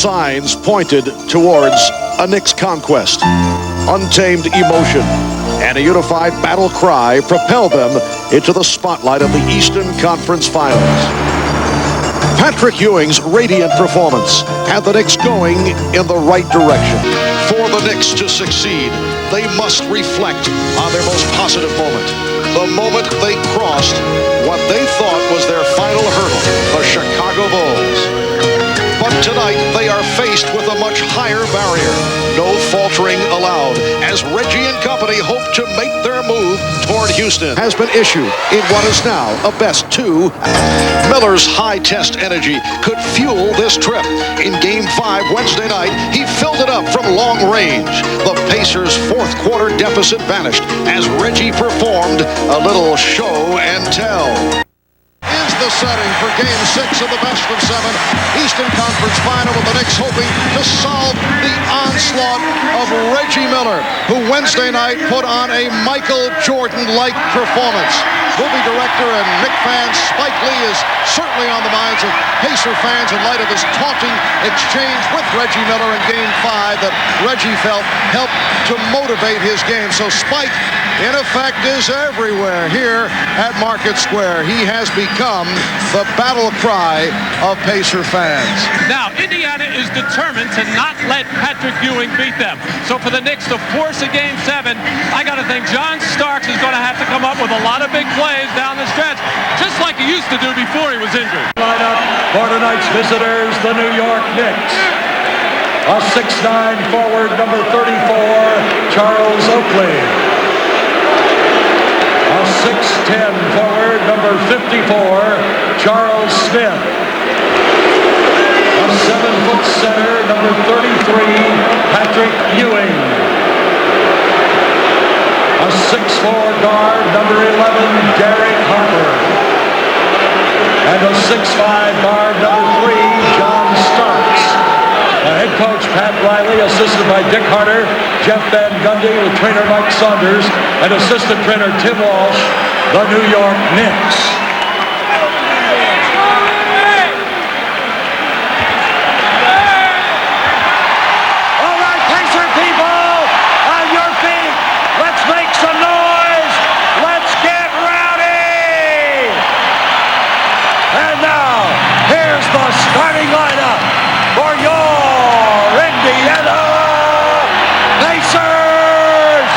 signs pointed towards a Knicks conquest. Untamed emotion and a unified battle cry propelled them into the spotlight of the Eastern Conference Finals. Patrick Ewing's radiant performance had the Knicks going in the right direction. For the Knicks to succeed, they must reflect on their most positive moment. The moment they crossed what they thought was their final hurdle, the Chicago Bulls. But tonight, they are faced with a much higher barrier. No faltering allowed, as Reggie and company hope to make their move toward Houston. Has been issued in what is now a best two. Miller's high-test energy could fuel this trip. In Game 5 Wednesday night, he filled it up from long range. The Pacers' fourth quarter deficit vanished as Reggie performed a little show and tell. The setting for Game 6 of the best of 7 Eastern Conference Final, with the Knicks hoping to solve the onslaught of Reggie Miller, who Wednesday night put on a Michael Jordan-like performance. Movie director and Knicks fan Spike Lee is certainly on the minds of Pacer fans in light of his taunting exchange with Reggie Miller in Game 5 that Reggie felt helped to motivate his game. So Spike, in effect, is everywhere here at Market Square. He has become the battle cry of Pacer fans. Now, Indiana is determined to not let Patrick Ewing beat them. So for the Knicks to force a Game 7, I got to think John Starks is going to have to come up with a lot of big plays down the stretch, just like he used to do before he was injured. Lineup for tonight's visitors, the New York Knicks. A 6'9" forward, number 34, Charles Oakley. A 6'10" forward, number 54, Charles Smith. A 7-foot center, number 33, Patrick Ewing. A 6'4" guard, number 11, Derek Harper. And a 6'5" guard, number 3, John Starks. Head coach Pat Riley, assisted by Dick Harder, Jeff Van Gundy, with trainer Mike Saunders, and assistant trainer Tim Walsh, the New York Knicks. All right, Pacer people, on your feet, let's make some noise. Let's get rowdy. And now, here's the starting lineup for your Indiana Pacers!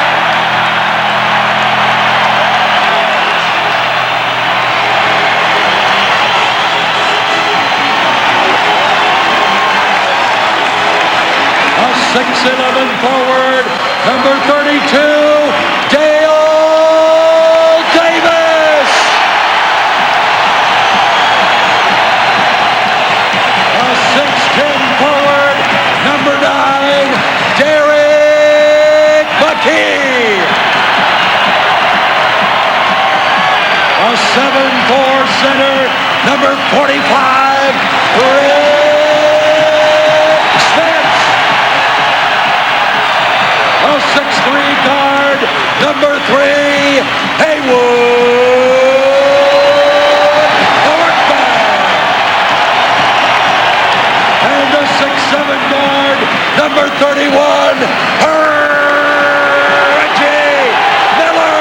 A 6'11" forward, number 32, Dale Davis! A 6'10" forward, number 9, Derek McKee. A 7'4" center, number 45, Rick Smith. A 6'3" guard, number 3, Haywood. And a 6'7" guard, number 31, Reggie Miller.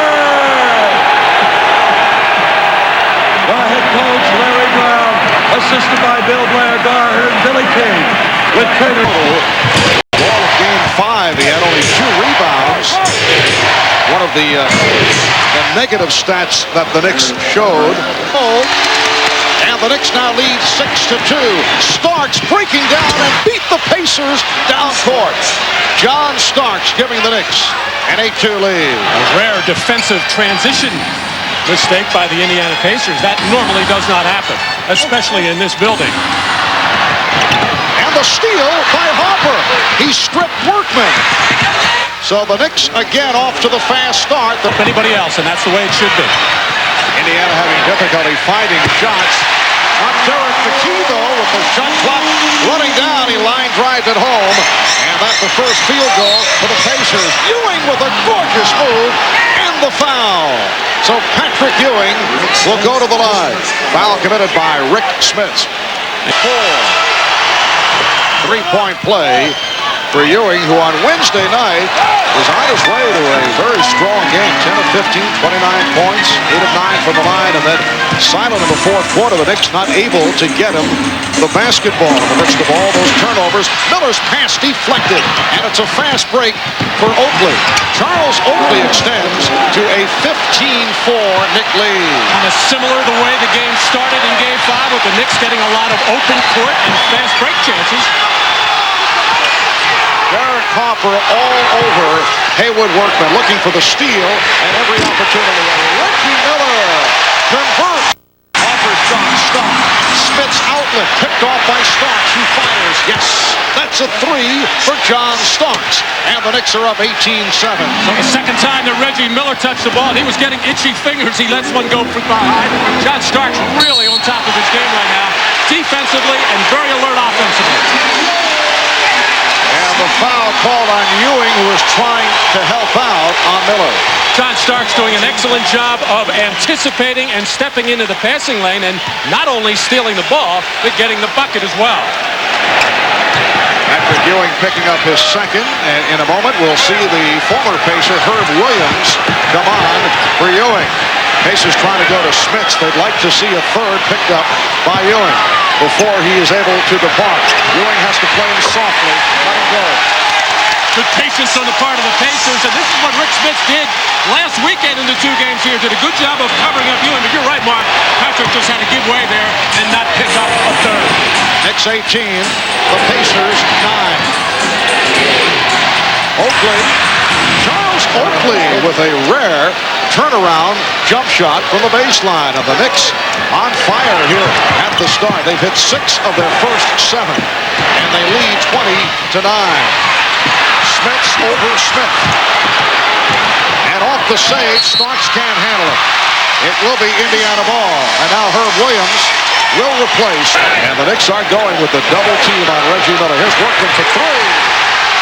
The head coach, Larry Brown, assisted by Bill Blair, Gar, and Billy King, with trainer. All of Game 5, he had only 2 rebounds. One of the negative stats that the Knicks showed. And the Knicks now lead 6-2. Starks breaking down and beat the Pacers down court. John Starks giving the Knicks an 8-2 lead. A rare defensive transition mistake by the Indiana Pacers. That normally does not happen, especially in this building. And the steal by Harper. He stripped Workman. So the Knicks again off to the fast start. Anybody else, and that's the way it should be. Indiana having difficulty finding shots. Not Derek McKee, though, with the shot clock running down. He line drives it home. And that's the first field goal for the Pacers. Ewing with a gorgeous move and the foul. So Patrick Ewing will go to the line. Foul committed by Rick Smith. 4. three-point play for Ewing, who on Wednesday night was on his way to a very strong game. 10 of 15, 29 points, 8 of 9 from the line, and then silent in the fourth quarter. The Knicks not able to get him the basketball. In the midst of all those turnovers, Miller's pass deflected, and it's a fast break for Oakley. Charles Oakley extends to a 15-4 Knick lead. Kind of similar the way the game started in Game 5, with the Knicks getting a lot of open court and fast break chances. Derek Harper all over Haywood Workman, looking for the steal and every opportunity. Reggie Miller converts. Harper shot, stop. Smith's outlet picked off by Starks, who fires. Yes, that's a three for John Starks. And the Knicks are up 18-7. So the second time that Reggie Miller touched the ball, he was getting itchy fingers. He lets one go from behind. John Starks really on top of his game right now, defensively and very alert offensively. And the foul called on Ewing, who was trying to help out on Miller. John Starks doing an excellent job of anticipating and stepping into the passing lane, and not only stealing the ball, but getting the bucket as well. After Ewing picking up his second, and in a moment we'll see the former Pacer Herb Williams come on for Ewing. Pacers trying to go to Smiths. They'd like to see a third picked up by Ewing before he is able to depart. Ewing has to play him softly, let him go. Good patience on the part of the Pacers, and this is what Rick Smith did last weekend in the two games here. Did a good job of covering up Ewing, but you're right, Mark. Patrick just had to give way there and not pick up a third. Knicks 18, the Pacers 9. Oakley, Charles Oakley with a rare turnaround jump shot from the baseline of the Knicks. On fire here at the start. They've hit 6 of their first 7, and they lead 20-9. Smith's over Smith. And off the save, Starks can't handle it. It will be Indiana ball. And now Herb Williams will replace. And the Knicks are going with the double team on Reggie Miller. Here's Workman for 3.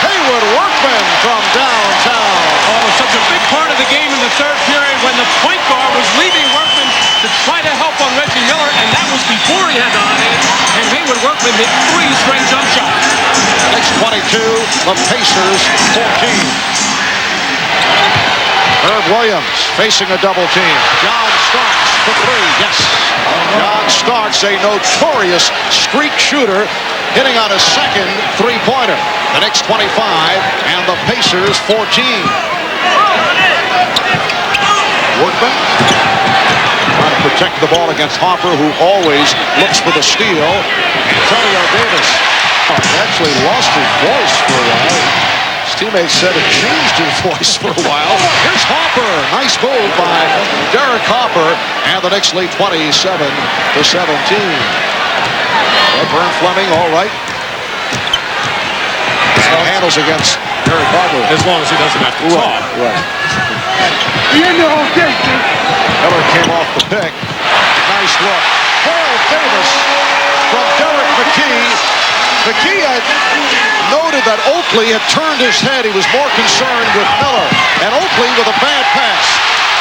Haywood Workman from downtown. Oh, such a big part of the game in the third period when the point guard was leaving Workman to try to help on Reggie Miller, and that was before he had on it. And Haywood Workman hit 3 straight jump shots. Knicks 22, the Pacers 14. Herb Williams facing a double team. John Starks for 3. Yes. John Starks, a notorious streak shooter, hitting on his second three-pointer. The Knicks 25 and the Pacers 14. Workman trying to protect the ball against Harper, who always looks for the steal. Antonio Davis actually lost his voice for a while. His teammates said it changed his voice for a while. Here's Harper. Nice move by Derek Harper. And the Knicks lead 27-17. Vern Fleming, all right. Handles against Derek Harper. As long as he doesn't have to talk. Right. Miller came off the pick. Nice look. Harold Davis from Derek McKee. McKee had noted that Oakley had turned his head. He was more concerned with Miller. And Oakley with a bad pass.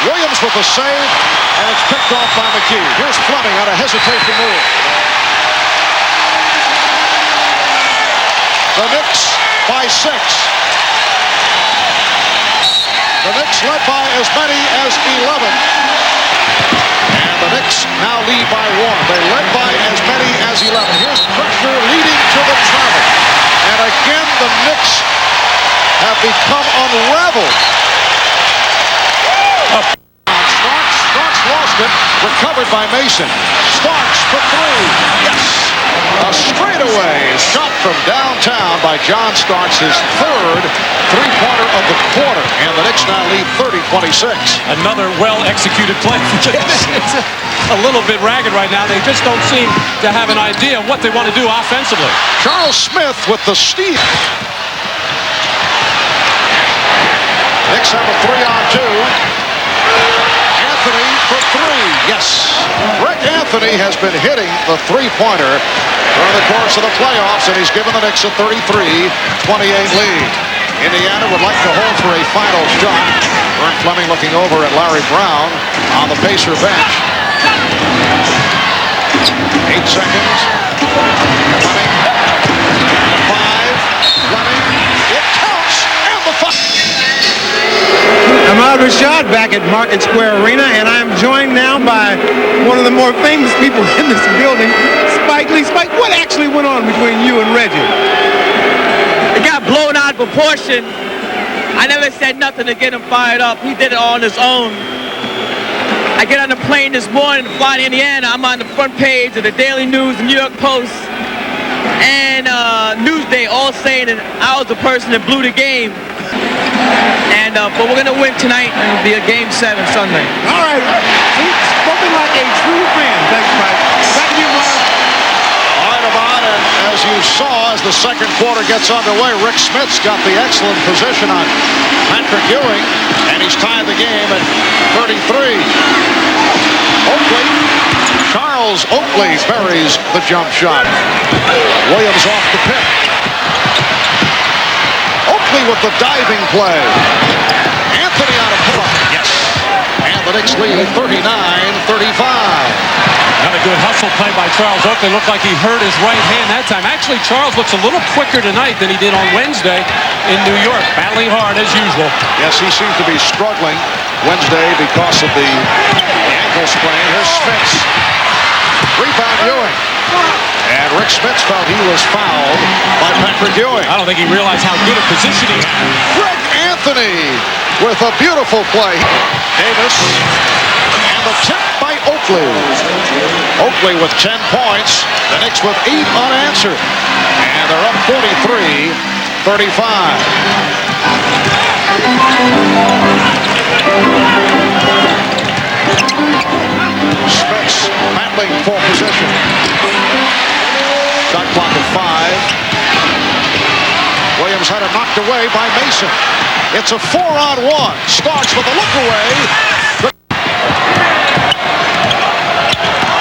Williams with a save, and it's picked off by McKee. Here's Fleming on a hesitation move. The Knicks by 6. The Knicks led by as many as 11. And the Knicks now lead by 1. They led by as many as 11. Here's pressure leading to the travel. And again, the Knicks have become unraveled. Starks lost it. Recovered by Mason. Starks for 3. Yes. A straightaway shot from downtown by John Starks, his third three-pointer of the quarter. And the Knicks now lead 30-26. Another well-executed play. It's a little bit ragged right now. They just don't seem to have an idea of what they want to do offensively. Charles Smith with the steal. Knicks have a 3-on-2. Anthony for 3. Yes. Rick Anthony has been hitting the three-pointer during the course of the playoffs, and he's given the Knicks a 33-28 lead. Indiana would like to hold for a final shot. Vern Fleming looking over at Larry Brown on the Pacer bench. 8 seconds. Fleming. 5. Ahmad Rashad back at Market Square Arena, and I am joined now by one of the more famous people in this building, Spike Lee. Spike, what actually went on between you and Reggie? It got blown out of proportion. I never said nothing to get him fired up. He did it all on his own. I get on the plane this morning to fly to Indiana. I'm on the front page of the Daily News, the New York Post, and Newsday, all saying that I was the person that blew the game. And but we're gonna win tonight, and it'll be a Game 7 Sunday. All right, spoken like a true fan. Thanks, Mike. Back to you, Mark. All right, Ahmad, and as you saw, as the second quarter gets underway, Rick Smith's got the excellent position on Patrick Ewing, and he's tied the game at 33. Oakley, Charles Oakley buries the jump shot. Williams off the pick. Oakley with the diving play. Anthony on a pull-up. Yes. And the Knicks lead 39-35. Another good hustle play by Charles Oakley. Looked like he hurt his right hand that time. Actually, Charles looks a little quicker tonight than he did on Wednesday in New York. Battling hard as usual. Yes, he seems to be struggling Wednesday because of the ankle sprain. Here's Spitz. Rebound Ewing. And Rick Spitz felt he was fouled by Patrick Ewing. I don't think he realized how good a position he had. Greg Anthony with a beautiful play. Davis. And the tip by Oakley. Oakley with 10 points. The Knicks with 8 unanswered. And they're up 43-35. Spitz battling for position. Shot clock at 5. Williams had it knocked away by Mason. It's a 4-on-1. Starks with a look away.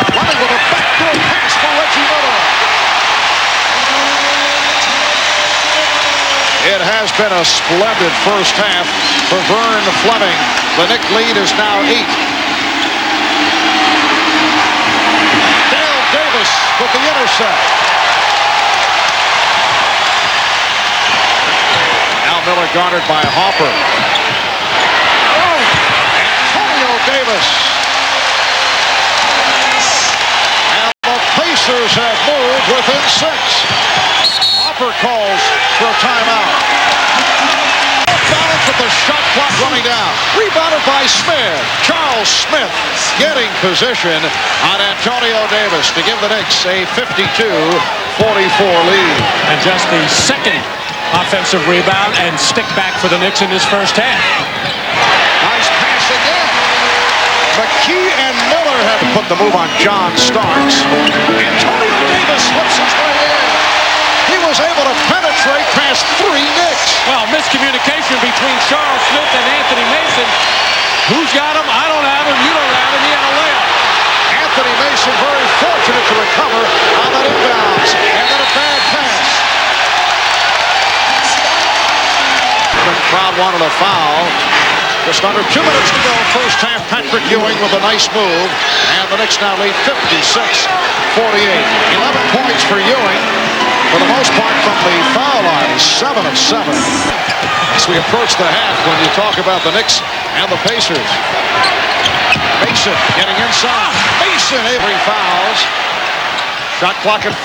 Running with a backdoor pass for Reggie Miller. It has been a splendid first half for Vern Fleming. The Knicks lead is now 8. Dale Davis with the intercept. Miller guarded by Hopper. Antonio Davis. And the Pacers have moved within 6. Hopper calls for a timeout. Balance with the shot clock running down. Rebounded by Smith. Charles Smith getting position on Antonio Davis to give the Knicks a 52-44 lead. And just the second offensive rebound and stick back for the Knicks in this first half. Nice pass again. McKee and Miller had to put the move on John Starks. Antonio Davis slips his way in. He was able to penetrate past 3 Knicks. Well, miscommunication between Charles Smith and Anthony Mason. Who's got him? I don't have him. You don't have him. He had a layup. Anthony Mason very fortunate to recover on that inbounds. And then a bad pass. The crowd wanted a foul. Just under 2 minutes to go. First half, Patrick Ewing with a nice move. And the Knicks now lead 56-48. 11 points for Ewing. For the most part from the foul line. He's 7 of 7. As we approach the half, when you talk about the Knicks and the Pacers. Mason getting inside. Mason, every fouls. Shot clock at 5.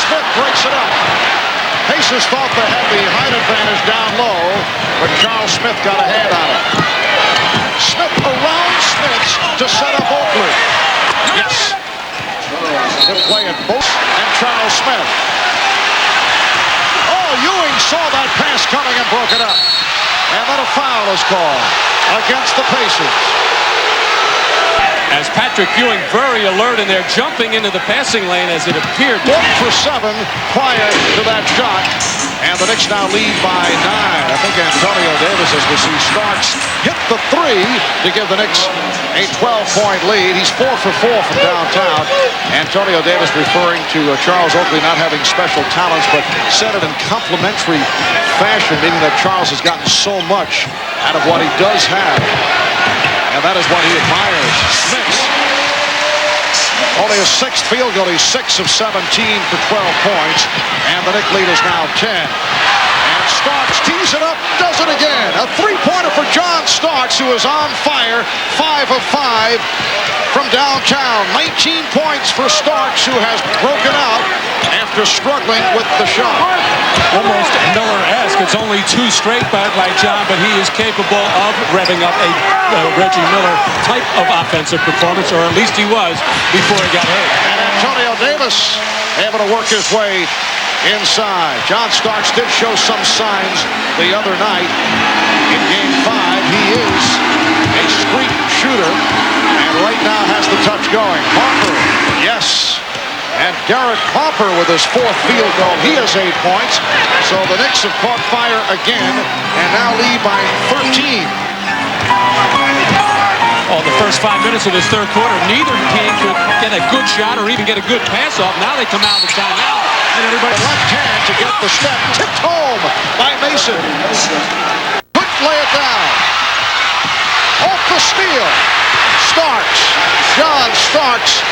Smith breaks it up. Pacers thought they had the height advantage down low, but Charles Smith got a hand on it. Smith around Smith to set up Oakley. Yes. Good play at both. And Charles Smith. Oh, Ewing saw that pass coming and broke it up. And then a foul is called against the Pacers. As Patrick Ewing very alert, and they're jumping into the passing lane as it appeared. 1 for 7 prior to that shot. And the Knicks now lead by 9. I think Antonio Davis, as we see Starks, hit the 3 to give the Knicks a 12-point lead. He's 4 for 4 from downtown. Antonio Davis referring to Charles Oakley not having special talents, but said it in complimentary fashion, meaning that Charles has gotten so much out of what he does have. And that is what he admires. Smith. Only a 6th field goal. He's 6 of 17 for 12 points. And the Knicks lead is now 10. And Starks tees it up, does it again. A three-pointer for John Starks, who is on fire, 5 of 5 from downtown. 19 points for Starks, who has broken out after struggling with the shot. Almost Miller-esque. It's only 2 straight by John, but he is capable of revving up a Reggie Miller type of offensive performance, or at least he was before he got hurt. And Antonio Davis able to work his way inside. John Starks did show some signs the other night in Game 5. He is a streak shooter, and right now has the touch going. Harper, yes. And Derek Harper with his 4th field goal. He has 8 points. So the Knicks have caught fire again and now lead by 13. Oh, the first 5 minutes of this third quarter, neither team could get a good shot or even get a good pass off. Now they come out of the timeout, and everybody Left hand to get the step. Tipped home by Mason. Couldn't lay it down. Off the steal. Starks. John Starks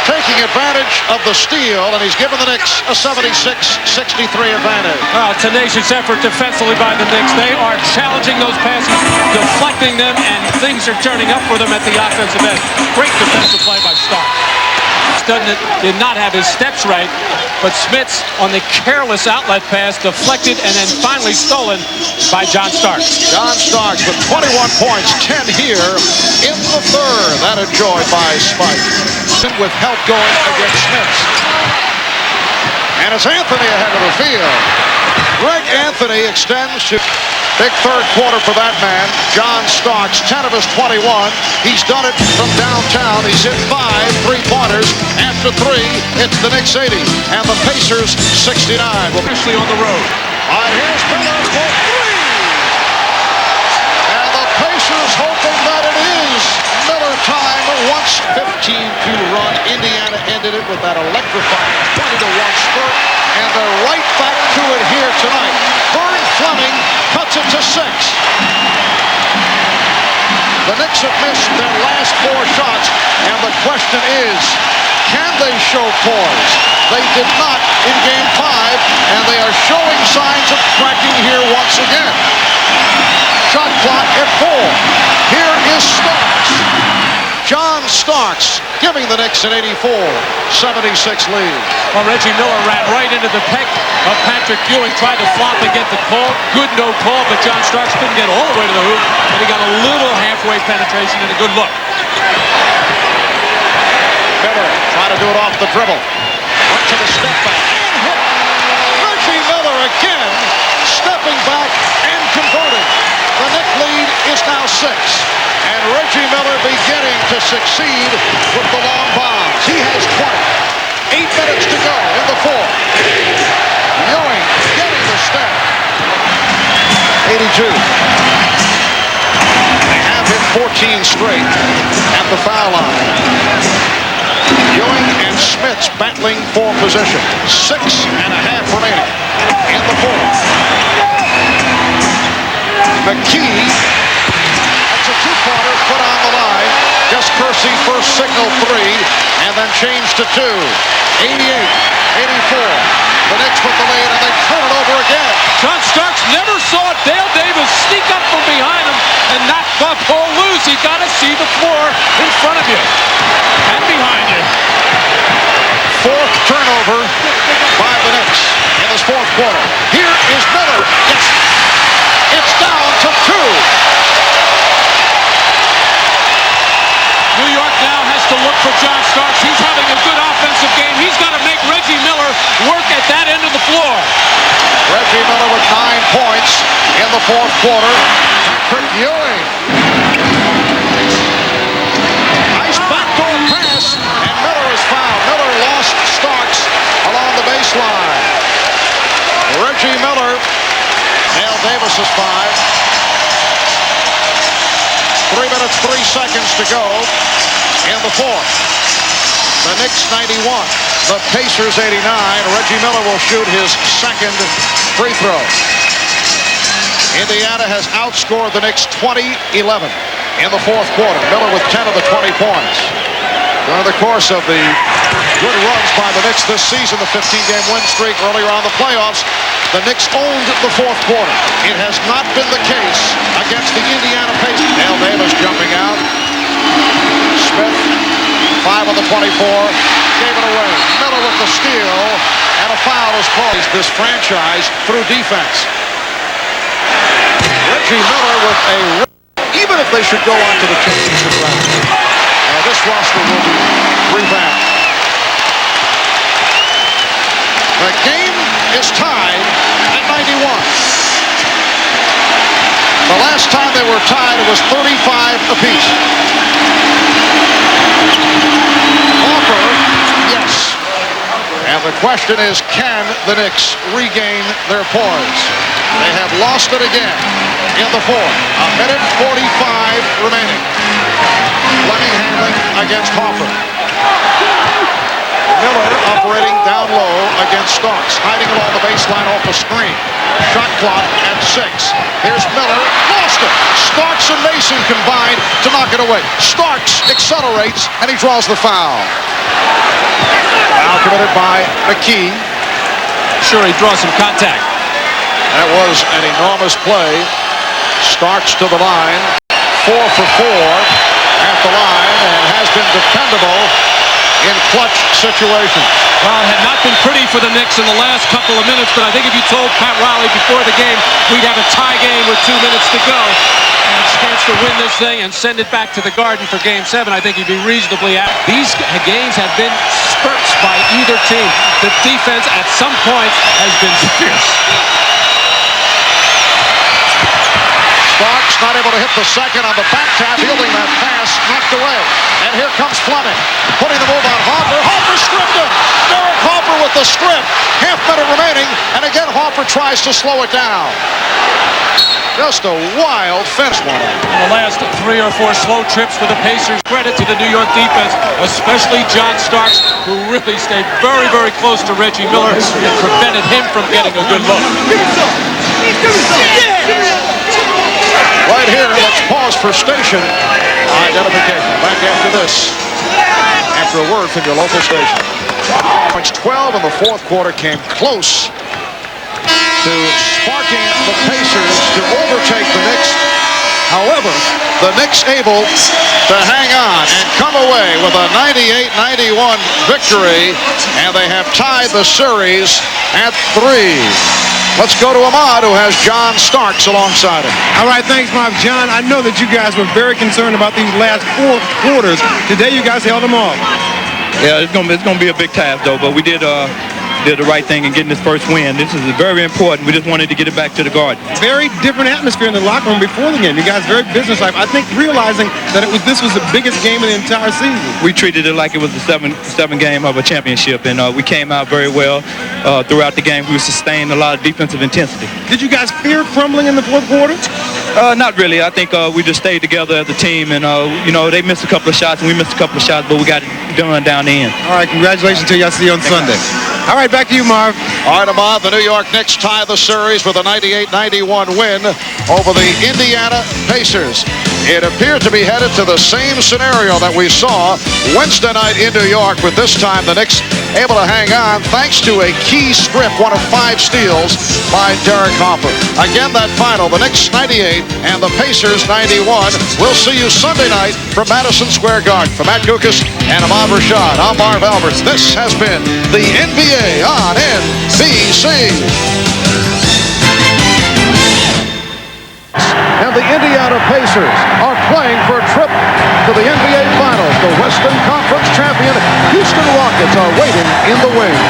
taking advantage of the steal, and he's given the Knicks a 76-63 advantage. Well, tenacious effort defensively by the Knicks. They are challenging those passes, deflecting them, and things are turning up for them at the offensive end. Great defensive play by Starks. Did not have his steps right, but Smits on the careless outlet pass deflected and then finally stolen by John Starks. John Starks with 21 points, 10 here in the third. That enjoyed by Spike. With help going against Smits. And it's Anthony ahead of the field. Greg Anthony extends to big third quarter for that man. John Starks, 10 of his 21. He's done it from downtown. He's hit 5 3-pointers. After 3, it's the Knicks 80 and the Pacers 69. Especially on the road. All right, here's Miller for 3. And the Pacers hoping that it is Miller time. Once 15-2 run. Indiana ended it with that electrifying 20-1 spurt. And they're right back to it here tonight. Vern Fleming cuts it to 6. The Knicks have missed their last 4 shots, and the question is, can they show poise? They did not in Game 5, and they are showing signs of cracking here once again. Shot clock at 4. Here is Starks. John Starks giving the Knicks an 84-76 lead. Well, Reggie Miller ran right into the peck of Patrick Ewing, tried to flop and get the call. Good no call, but John Starks couldn't get all the way to the hoop, and he got a little halfway penetration and a good look. Miller trying to do it off the dribble. Up to the step back and hit. Reggie Miller again stepping back and converting. The Knicks lead is now 6. And Reggie Miller beginning to succeed with the long bombs. He has 20. 8 minutes to go in the 4th. Ewing getting the step. 82. They have hit 14 straight at the foul line. Ewing and Smits battling for position. 6.5 remaining in the 4th. McKee. That's a 2-pointer put on the line. Just Kersey first signal 3 and then changed to 2. 88-84. The Knicks with the lead and they turn it over again. John Starks never saw Dale Davis sneak up from behind him and knock the ball loose. You got to see the floor in front of you and behind you. 4th turnover by the Knicks in this 4th quarter. Here is Miller. It's down to 2. New York now has to look for John Starks. He's having a good offensive game. He's got to make Reggie Miller work at that end of the floor. Reggie Miller with 9 points in the 4th quarter. Patrick Ewing. Nice backdoor pass, and Miller is fouled. Miller lost Starks along the baseline. Reggie Miller. Dale Davis is 5. 3 minutes, 3 seconds to go in the 4th. The Knicks 91, the Pacers 89. Reggie Miller will shoot his 2nd free throw. Indiana has outscored the Knicks 20-11 in the 4th quarter. Miller with 10 of the 20 points. During the course of the good runs by the Knicks this season, the 15-game win streak earlier on the playoffs, the Knicks owned the fourth quarter. It has not been the case against the Indiana Pacers. Dale Davis jumping out. Smith, 5 on the 24, gave it away. Miller with the steal, and a foul is called. This franchise through defense. Reggie Miller with a, even if they should go on to the championship round. This roster will be revamped. The game is tied at 91. The last time they were tied, it was 35 apiece. Harper, yes. And the question is, can the Knicks regain their poise? They have lost it again in the fourth. A minute 45 remaining. Fleming handling against Harper. Miller operating down low against Starks, hiding along the baseline off the screen. Shot clock at 6. Here's Miller, lost it. Starks and Mason combined to knock it away. Starks accelerates, and he draws the foul. Foul committed by McKee. Sure, he draws some contact. That was an enormous play. Starks to the line, 4 for 4 at the line, and has been dependable in clutch situations. Well, it had not been pretty for the Knicks in the last couple of minutes, but I think if you told Pat Riley before the game we'd have a tie game with 2 minutes to go and a chance to win this thing and send it back to the Garden for Game 7, I think he'd be reasonably happy. These games have been spurts by either team. The defense at some point has been fierce. Starks not able to hit the second on the back tap, fielding that pass, knocked away. And here comes Fleming, putting the move on Harper. Harper stripped him. Derek Harper with the strip. Half minute remaining, and again Harper tries to slow it down. Just a wild fence one. In the last 3 or 4 slow trips for the Pacers, credit to the New York defense, especially John Starks, who really stayed very, very close to Reggie Miller and prevented him from getting a good look. Right here, let's pause for station identification. Back after this, after a word from your local station. 12 in the fourth quarter came close to sparking the Pacers to overtake the Knicks. However, the Knicks able to hang on and come away with a 98-91 victory, and they have tied the series at 3. Let's go to Ahmad, who has John Starks alongside him. All right, thanks, Marv. John, I know that you guys were very concerned about these last 4 quarters. Today, you guys held them off. Yeah, it's gonna be a big task, though, but we did the right thing in getting this first win. This is very important. We just wanted to get it back to the Garden. Very different atmosphere in the locker room before the game. You guys very businesslike. I think realizing that this was the biggest game of the entire season. We treated it like it was the seven game of a championship, and we came out very well throughout the game. We sustained a lot of defensive intensity. Did you guys fear crumbling in the fourth quarter? Not really. I think we just stayed together as a team, and they missed a couple of shots, and we missed a couple of shots, but we got it done down the end. All right, congratulations to you. I'll see you on Sunday. All right, back to you, Marv. All right, Ahmad, the New York Knicks tie the series with a 98-91 win over the Indiana Pacers. It appeared to be headed to the same scenario that we saw Wednesday night in New York, with this time the Knicks able to hang on thanks to a key strip, one of 5 steals by Derek Harper. Again, that final, the Knicks 98 and the Pacers 91. We'll see you Sunday night from Madison Square Garden. For Matt Kukas and Ahmad Rashad, I'm Marv Alberts. This has been the NBA on NBC. And the Indiana Pacers are playing for a trip to the NBA Finals. The Western Conference champion Houston Rockets are waiting in the wings.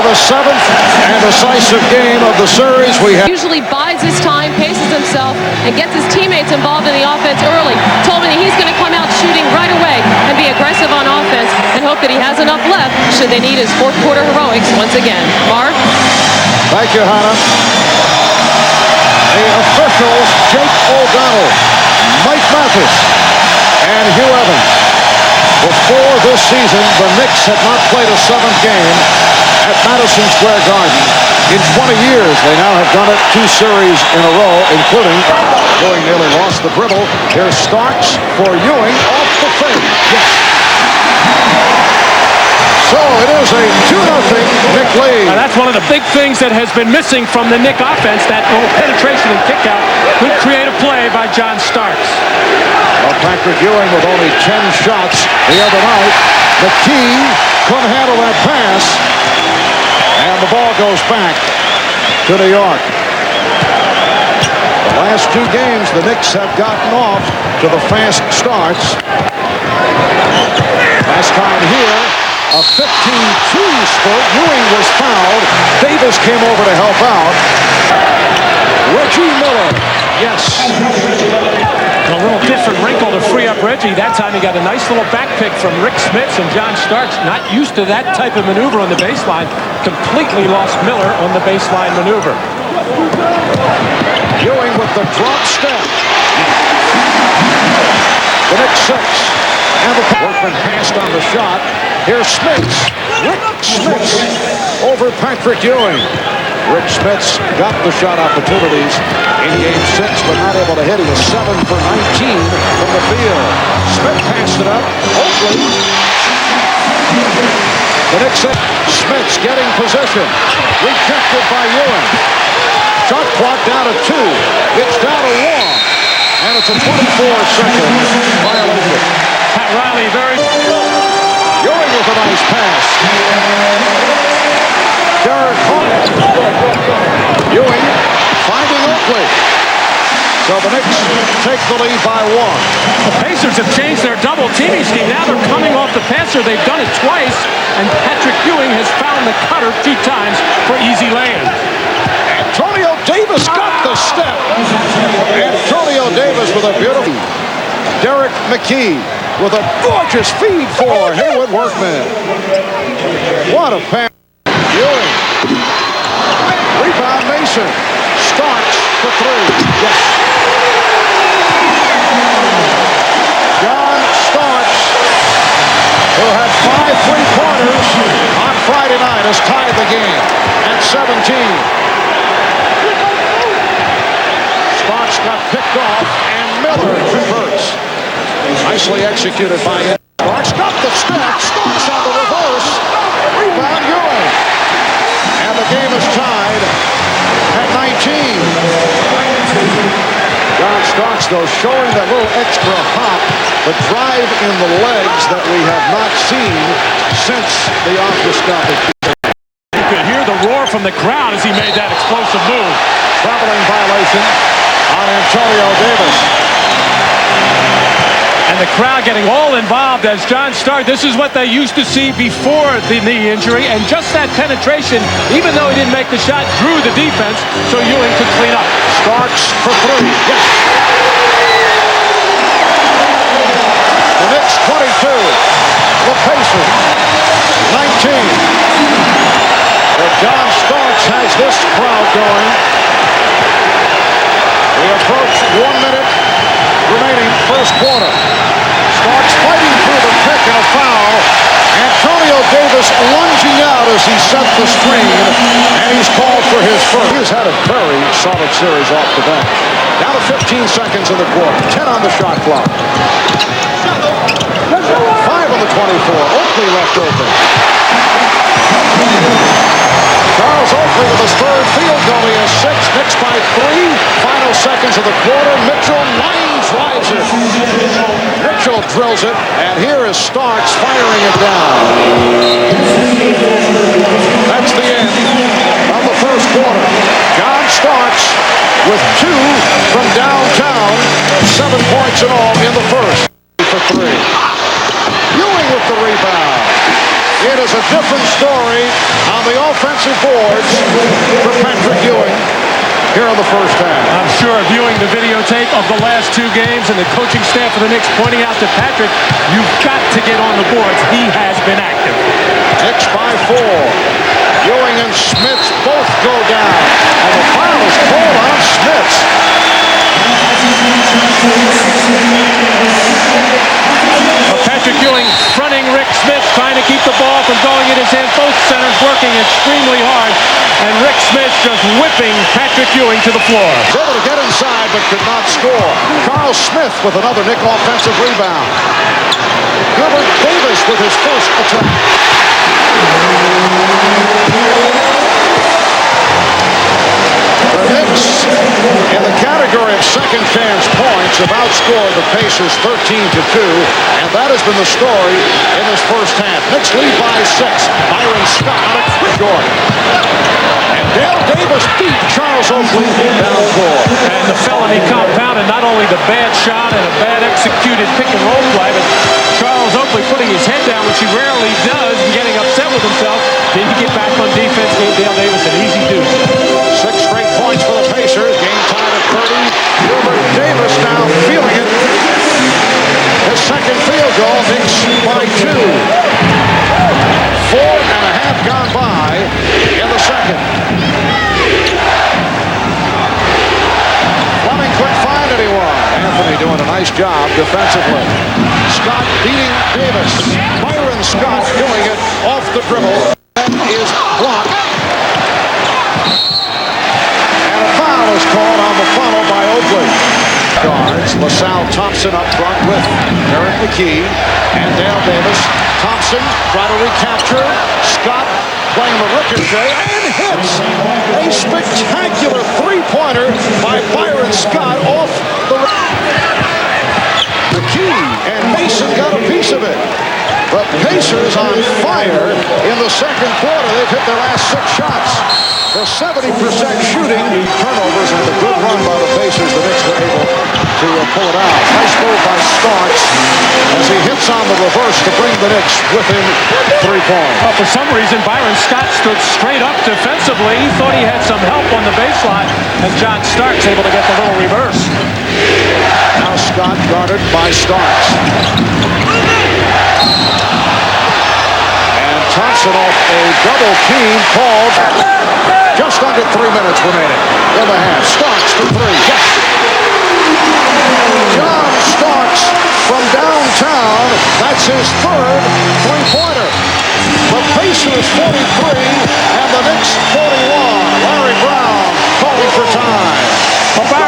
the seventh and decisive game of the series. We have usually bides his time, paces himself, and gets his teammates involved in the offense early. Told me that he's going to come out shooting right away and be aggressive on offense and hope that he has enough left should they need his fourth quarter heroics once again. Mark? Thank you, Hannah. The officials, Jake O'Donnell, Mike Mathis, and Hugh Evans. Before this season, the Knicks had not played a seventh game at Madison Square Garden. In 20 years, they now have done it 2 series in a row, including Ewing nearly lost the dribble. Here's Starks for Ewing off the fade. Yes. So it is a 2-0 Knick lead. Now that's one of the big things that has been missing from the Knick offense, that little penetration and kick out. Good creative play by John Starks. Well, Patrick Ewing with only 10 shots the other night. McKee couldn't handle that pass. And the ball goes back to New York. The last 2 games, the Knicks have gotten off to the fast starts. Last time here, a 15-2 spurt. Ewing was fouled. Davis came over to help out. Reggie Miller. Yes. A little different wrinkle to free up Reggie. That time he got a nice little back pick from Rick Smits, and John Starks, not used to that type of maneuver on the baseline, completely lost Miller on the baseline maneuver. Ewing with the drop step. The Knicks 6. And the Workman passed on the shot. Here's Smits. Rick Smits over Patrick Ewing. Rick Smits got the shot opportunities in Game 6, but not able to hit. He was 7 for 19 from the field. Smith passed it up. Oakley. The Knicks set. Smits getting possession. Rejected by Ewing. Shot clock down to 2. It's down to 1. And it's a 24-second violation. Pat Riley very... Ewing with a nice pass. Derek Hart. Ewing finding Oakley. So the Knicks take the lead by 1. The Pacers have changed their double teaming scheme. Now they're coming off the passer. They've done it twice, and Patrick Ewing has found the cutter 2 times for easy laying. Antonio Davis got the step. Antonio Davis with a beautiful... Derek McKee with a gorgeous feed for Haywood Workman. What a pass. Ewing. Rebound Mason. Starks for 3. Yes. John Starks, who had 5 3-pointers on Friday night, has tied the game at 17. Starks got picked off, and Miller converts. Nicely executed by him. Starks got the step. Starks on the reverse. Rebound Ewing. And the game is tied at 19. John Starks, though, showing that little extra hop, the drive in the legs that we have not seen since the arthroscopic. You could hear the roar from the crowd as he made that explosive move. Traveling violation on Antonio Davis. And the crowd getting all involved as John Starks. This is what they used to see before the knee injury, and just that penetration, even though he didn't make the shot, drew the defense so Ewing could clean up. Starks for 3. Yes. The Knicks 22. The Pacers 19. Well, John Starks has this crowd going. We approach 1 minute remaining first quarter. Starks fighting through the pick and a foul. Antonio Davis lunging out as he set the screen, and he's called for his first. He's had a very solid series off the bench. Down to 15 seconds in the quarter. 10 on the shot clock. 5 on the 24. Oakley left open. Charles Oakley with his 3rd field goal. He has 6. Knicks by 3. Final seconds of the quarter. Mitchell line drives it. Mitchell drills it, and here is Starks firing it down. That's the end of the first quarter. John Starks with 2 from downtown. 7 points in all in the first. For 3. Ewing with the rebound. it is a different story on the offensive boards for Patrick Ewing here in the first half. I'm sure viewing the videotape of the last two games and the coaching staff of the Knicks pointing out to Patrick, you've got to get on the boards. He has been active. Knicks by 4. Ewing and Smits both go down. And the foul is called on Smits. Patrick Ewing fronting Rick Smits, trying to keep the ball from going in his hands. Both centers working extremely hard. And Rick Smits just whipping Patrick Ewing to the floor. Was able to get inside but could not score. Charles Smith with another Knick offensive rebound. Gilbert Davis with his first attack. The Knicks, in the category of second chance points, have outscored the Pacers 13-2, and that has been the story in this first half. Knicks lead by 6. Byron Scott on a quick Jordan. And Dale Davis beat Charles Oakley down 4. And the felony compounded not only the bad shot and a bad executed pick and roll play, but Charles Oakley putting his head down, which he rarely does, and getting upset with himself. Then he get back on defense, gave Dale Davis an easy deuce. 6 straight points for the Pacers. Game tied at 30. Gilbert Davis now feeling it. His second field goal, Knicks by 2. 4.5 gone by in the second. Fleming couldn't find anyone. Anthony doing a nice job defensively. Scott beating Davis. Byron Scott doing it off the dribble. That is blocked. And a foul is called on the follow by Oakley. Guards, LaSalle Thompson up front with Eric McKee and Dale Davis. Thompson try to recapture. Scott playing the ricochet and hits a spectacular three-pointer by Byron Scott off the McKee, and Mason got a piece of it. The Pacers on fire in the second quarter. They've hit their last 6 shots. For 70% shooting, turnovers, and a good run by the Pacers. The Knicks were able to pull it out. Nice move by Starks as he hits on the reverse to bring the Knicks within 3 points. Well, for some reason, Byron Scott stood straight up defensively. He thought he had some help on the baseline, and John Starks able to get the little reverse. Now Scott guarded by Starks. And Thompson off a double team called. Just under 3 minutes remaining in the half. Starks for 3. Yes. John Starks from downtown. That's his third three-pointer. The Pacers 43 and the Knicks 41. Larry Brown calling for time.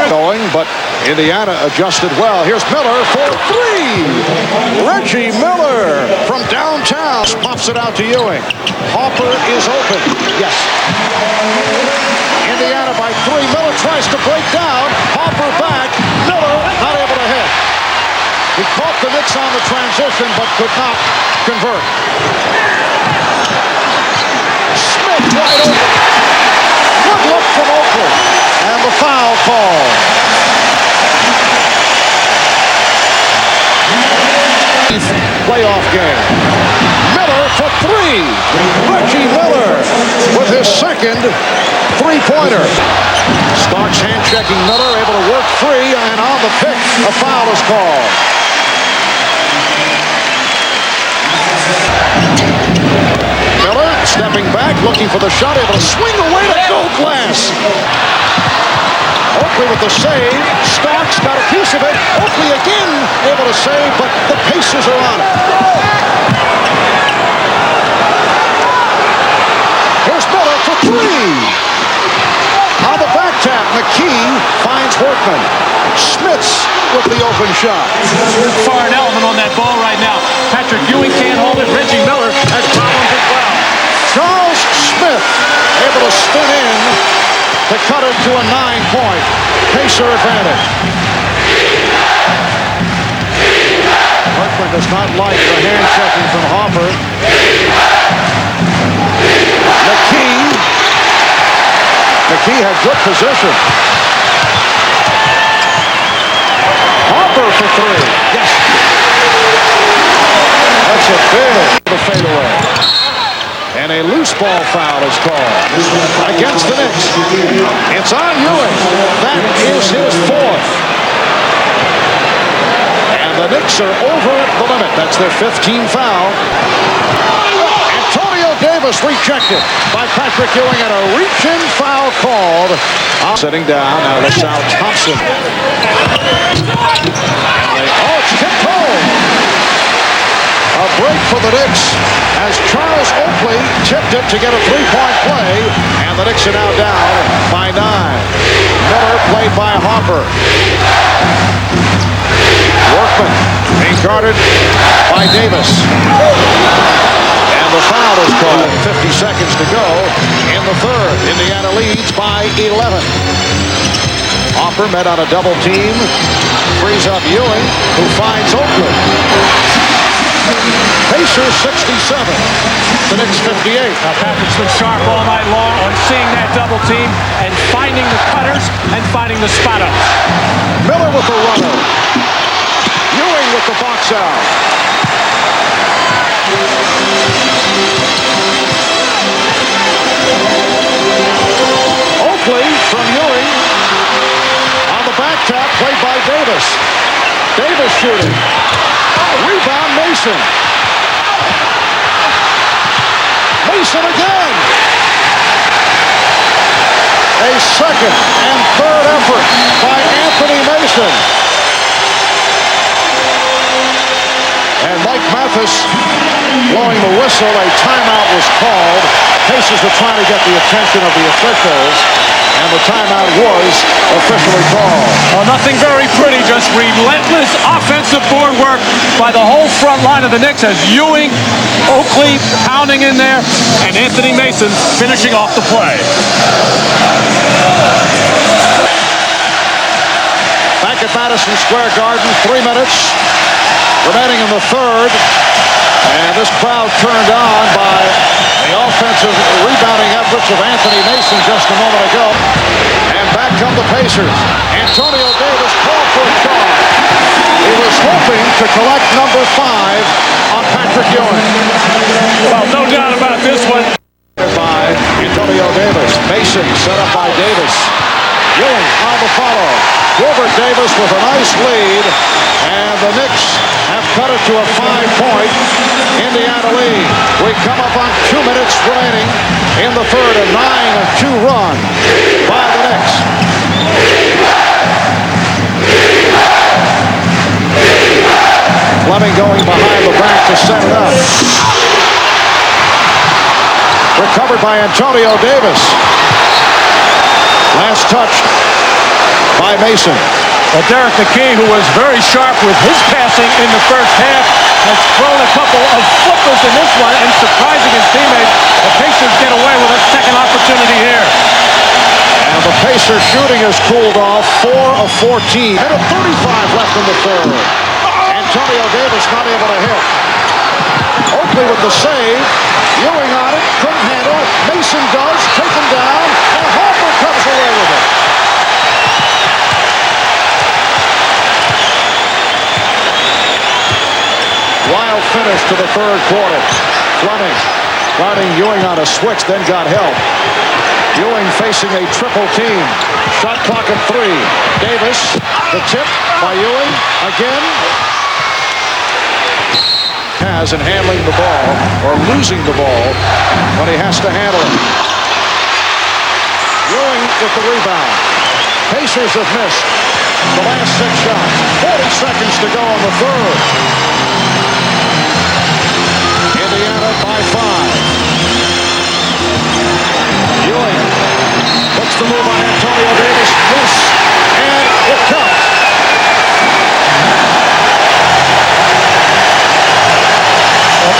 Going, but Indiana adjusted well. Here's Miller for 3. Reggie Miller from downtown pops it out to Ewing. Harper is open. Yes. Indiana by 3. Miller tries to break down. Harper back. Miller not able to hit. He caught the Knicks on the transition, but could not convert. Smith wide open. Good look from Oakley. And the foul call. Playoff game. Miller for 3. Reggie Miller with his second three-pointer. Starks hand-checking Miller, able to work free, and on the pick, a foul is called. Miller stepping back, looking for the shot, able to swing away to gold glass. Oakley with the save. Starks got a piece of it. Oakley again able to save, but the Pacers are on it. Here's Miller for 3. On the back tap, McKee finds Workman. Smits with the open shot. Foreign element on that ball right now. Patrick Ewing can't hold it. Reggie Miller has problems as well. Charles Smith able to spin in to cut it to a 9-point Pacer advantage. Workman does not like the hand checking from Harper. McKee had good position. Harper for 3. Yes. That's a big fadeaway. And a loose ball foul is called against the Knicks. It's on Ewing. That is his fourth. And the Knicks are over the limit. That's their 15th foul. Antonio Davis rejected by Patrick Ewing and a reach-in foul called. Sitting down, now LaSalle Thompson. It's tipped home. A break for the Knicks as Charles Oakley tipped it to get a three-point play, and the Knicks are now down by 9. Miller played by Hopper. Workman being guarded by Davis. And the foul is called. 50 seconds to go in the third. Indiana leads by 11. Hopper met on a double team. Frees up Ewing, who finds Oakley. Pacers 67. The Knicks 58. Now Patrick's been sharp all night long on seeing that double team and finding the cutters and finding the spot-ups. Miller with the runner. Ewing with the box out. Oakley from Ewing on the back tap, played by Davis. Davis shooting. Rebound Mason. Mason again. A second and third effort by Anthony Mason. And Mike Mathis blowing the whistle. A timeout was called. Pacers were trying to get the attention of the officials, and the timeout was officially called. Oh, nothing very pretty, just relentless offensive board work by the whole front line of the Knicks as Ewing, Oakley pounding in there, and Anthony Mason finishing off the play. Back at Madison Square Garden, 3 minutes remaining in the third. And this crowd turned on by the offensive rebounding efforts of Anthony Mason just a moment ago. And back come the Pacers. Antonio Davis called for a charge. He was hoping to collect number 5 on Patrick Ewing. Well, no doubt about this one. By Antonio Davis. Mason set up by Davis. Ewing on the follow. Gilbert Davis with a nice lead. And the Knicks have cut it to a 5-point Indiana lead. We come up on 2 minutes remaining in the third. A 9-2 run by the Knicks. Fleming going behind the back to set it up. Recovered by Antonio Davis. Last touch by Mason. Well, Derek McKee, who was very sharp with his passing in the first half, has thrown a couple of flippers in this one, and surprising his teammates, the Pacers get away with a second opportunity here. And the Pacers shooting has cooled off, 4 of 14. And a 35 left in the third. Antonio Davis not able to hit. Oakley with the save. Ewing on it, couldn't handle it. Mason does, taken down, and Hopper comes away with it. Wild finish to the third quarter. Fleming guarding Ewing on a switch, then got help. Ewing facing a triple team. Shot clock at 3. Davis, the tip by Ewing again. Has in handling the ball, or losing the ball when he has to handle it. Ewing with the rebound. Pacers have missed the last 6 shots. 40 seconds to go in the third. Indiana by 5. Ewing puts the move on Antonio Davis. Loose, and it counts.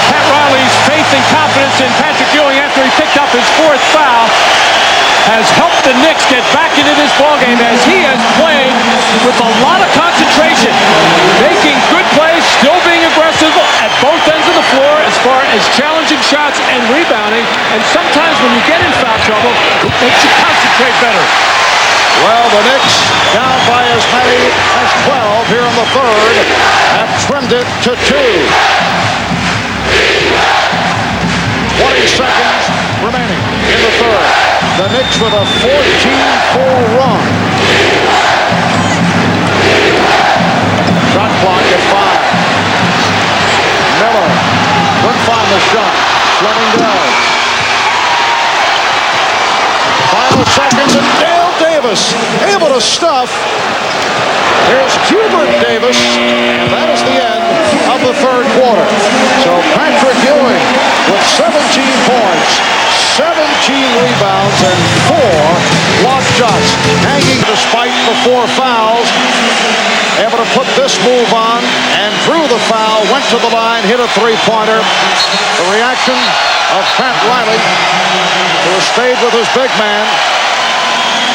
Pat Riley's faith and confidence in Patrick Ewing after he picked up his 4th foul has helped the Knicks get back into this ballgame as he has played with a lot of concentration, making good plays, still being aggressive at both ends of the floor as far as challenging shots and rebounding. And sometimes when you get in foul trouble, it makes you concentrate better. Well, the Knicks, down by as many as 12 here in the third, have trimmed it to 2. 20 seconds remaining in the third. The Knicks with a 14-4 run. Shot clock at 5. Miller couldn't find the shot. Fleming does. Final seconds, and Dale Davis able to stuff. Here's Hubert Davis, and that is the end of the third quarter. So Patrick Ewing with 17 points, 17 rebounds, and 4 blocked shots. Hanging despite the 4 fouls. Able to put this move on and drew the foul, went to the line, hit a three-pointer. The reaction of Pat Riley, who has stayed with his big man.